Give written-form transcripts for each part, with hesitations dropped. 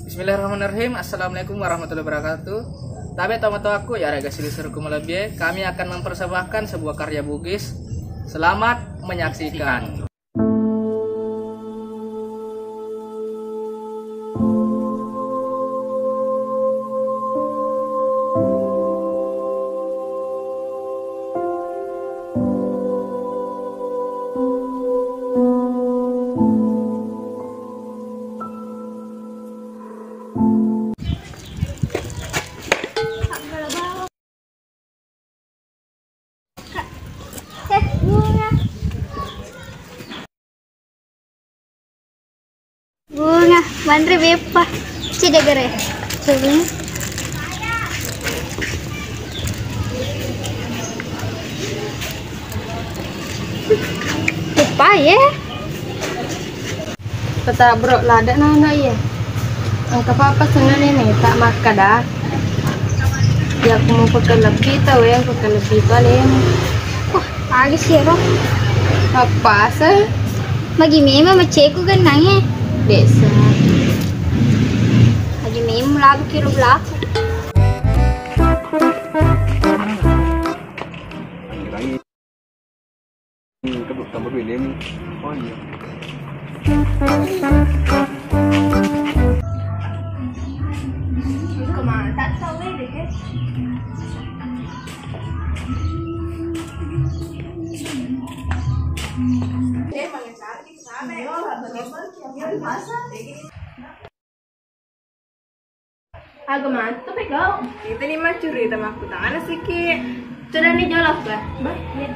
Bismillahirrahmanirrahim. Assalamualaikum warahmatullahi wabarakatuh. Tabe tomato aku ya rega silisuruku melebih. Kami akan mempersembahkan sebuah karya Bugis. Selamat menyaksikan. Bunga, bandre bepa, cide gere, coba. Bepa ya? Peta bro lada nana ya. Angka apa senang ini tak makan dah. Ya aku mau pakai lebih tahu ya pakai lebih paling. Wah, agak sih roh. Apa sih? Bagi mema maceku kan nangnya. Desa. Bagi mema lagu kilo belakang. Kedua sama dua ini. Oh iya. Kemana tak tahu deh. Agak mantap ya kau. Kita nih mah curi sama aku tangan sedikit. Sudah nih jolok bah. Ya.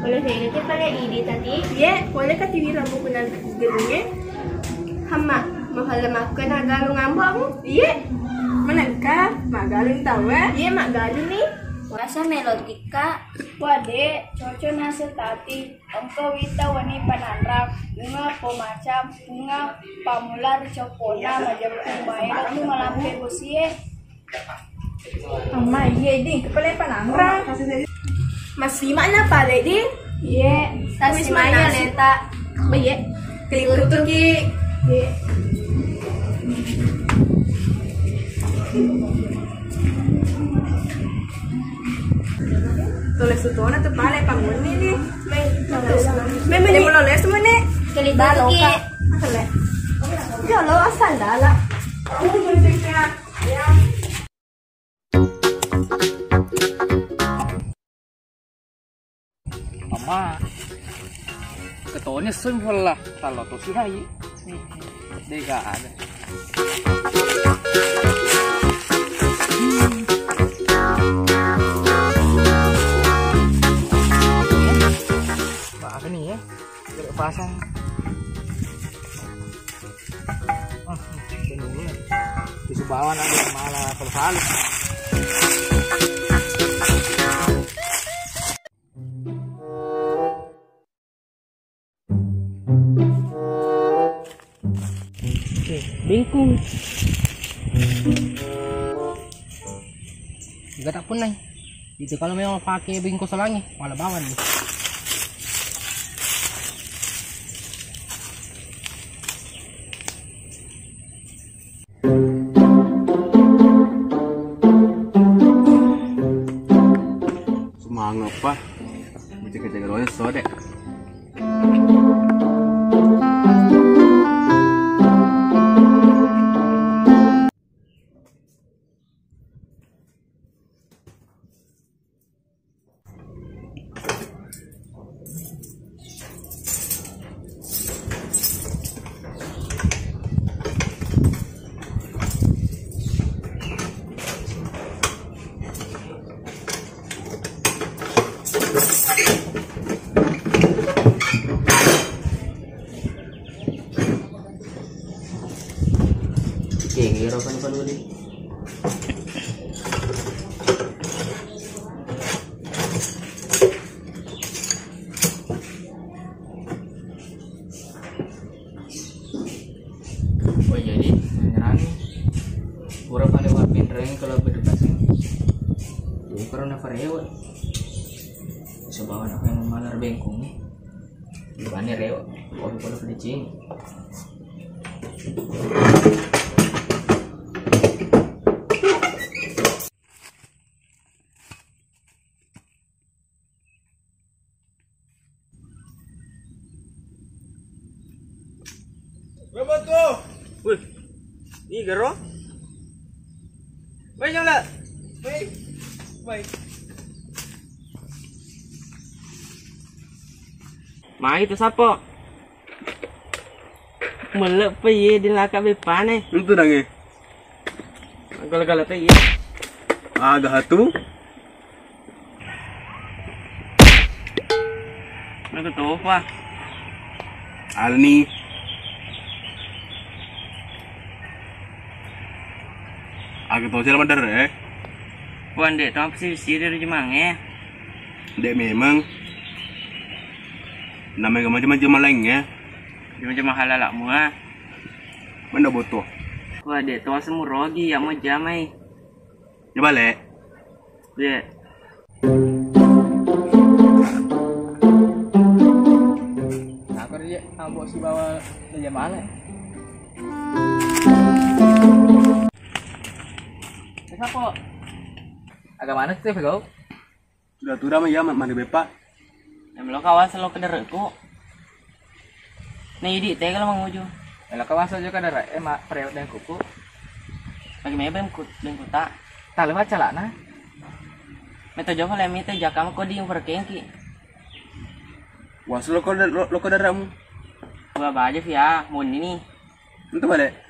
Kalau saya nanti pada ide tadi. Ya, boleh ka TV lampu kunan gedungnya. Hama, mahal makan agalung ngambang. Iya. Manangka, magalung tawa. Iya, magalung nih. Wasa melodika, wade, cocok hasil tati, engkau wita wani panandrak, bunga pemacam, bunga pamular copona, majam kumai, lalu malampe bosie. Ama, iya di kepala panandrak. Masih mana pale di? Iya, tas maya leta. Baye, kelip tuki. Iya. Tulis itu na tuh pale pangun ini. Memang ini mau les mana? Kelita tuki. Asal. Ya lo asal dah lah. Mama, ketuanya simpel lah. Kalau tuh sih hai, dega ada. Apa nih ya? Tidak pasang. Dulu ya. Di Subawan ada malah terbalik. Bingkung. Gak tak punai. Itu kalau memang pakai bingkung selangi, malah bawan nih. Semangat pak. Jaga-jaga rohnya sodek. Kengiro kan kalau di. Oh jadi menyerang kurang pada wapin reng kalau berdekatan. Jadi karena vareo. Sebawan apa yang malar bengkong nih. Di mana reo? Kalau pada pedicing. Berapa tuh? Wih, ini garo. Baik jam lah. Baik. Baik. Mai itu siapa? Melek pe ye din lakap bepan eh. Itu dange. Gala-gala pe ye. Agak hatu. Nak tahu apa? Alni. Agak tahu cara madar Puan dek, tu apa sih dari Jemang eh? Dek memang. Namanya macam-macam lainnya. Macam mahal lah mua. Mana butuh? Wah dek, tu asam rogi yang mau jamai. Coba lek. Dek. Aku dia ambo si bawa dia mana? Siapa? Agak mana sih Bego? Sudah tua mah ya mandi bepa. Em lo kawas lo kedereku. Nih di teh kalau menguju. Kalau kawasan juga ada emak periode dan kuku. Lagi mebem dan kuta. Tahu baca lah nah. Meto joko lemi teh jakam ko di yang perkengki. Was lo kau daramu. Gua baca via mun ini. Itu balik.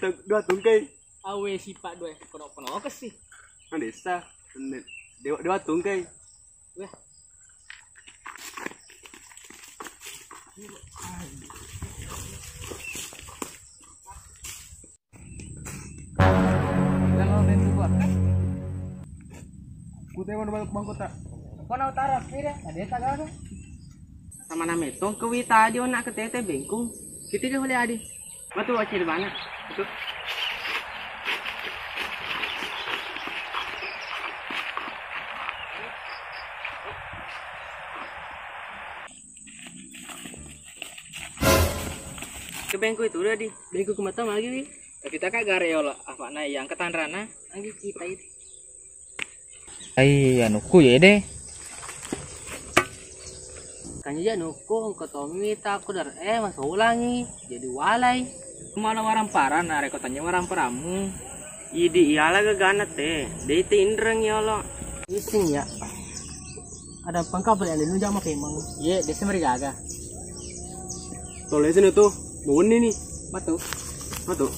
Dua tungkai. Awe sifat dua kono ke sih. Nah desa. Dua tungkai. Wah. Jangan main gua. Kutay mo na bang kota? Kono utara kira, ada tagad. Sama nama itu kewita dia nak ketete bengkung. Kita ke boleh adi. Betul acil mana? Betul. Ke bengku itu udah di bengku kemata lagi nih. Kita kagak reol apa nah yang ketanrana Lagi kita itu. Ai anu ku ya deh. Kanya nuku ke Tommy tak aku dar masuk ulangi jadi walai. Mana warang paran nah rekotannya warang paramu. Idi iyalah gaganat teh. Dei teh indreng ya Allah. Ising ya. Ada pangkabel yang dulu jama kemang. Iya, desa mereka agak. Tolesin itu. Mau ini nih. Batu. Matu.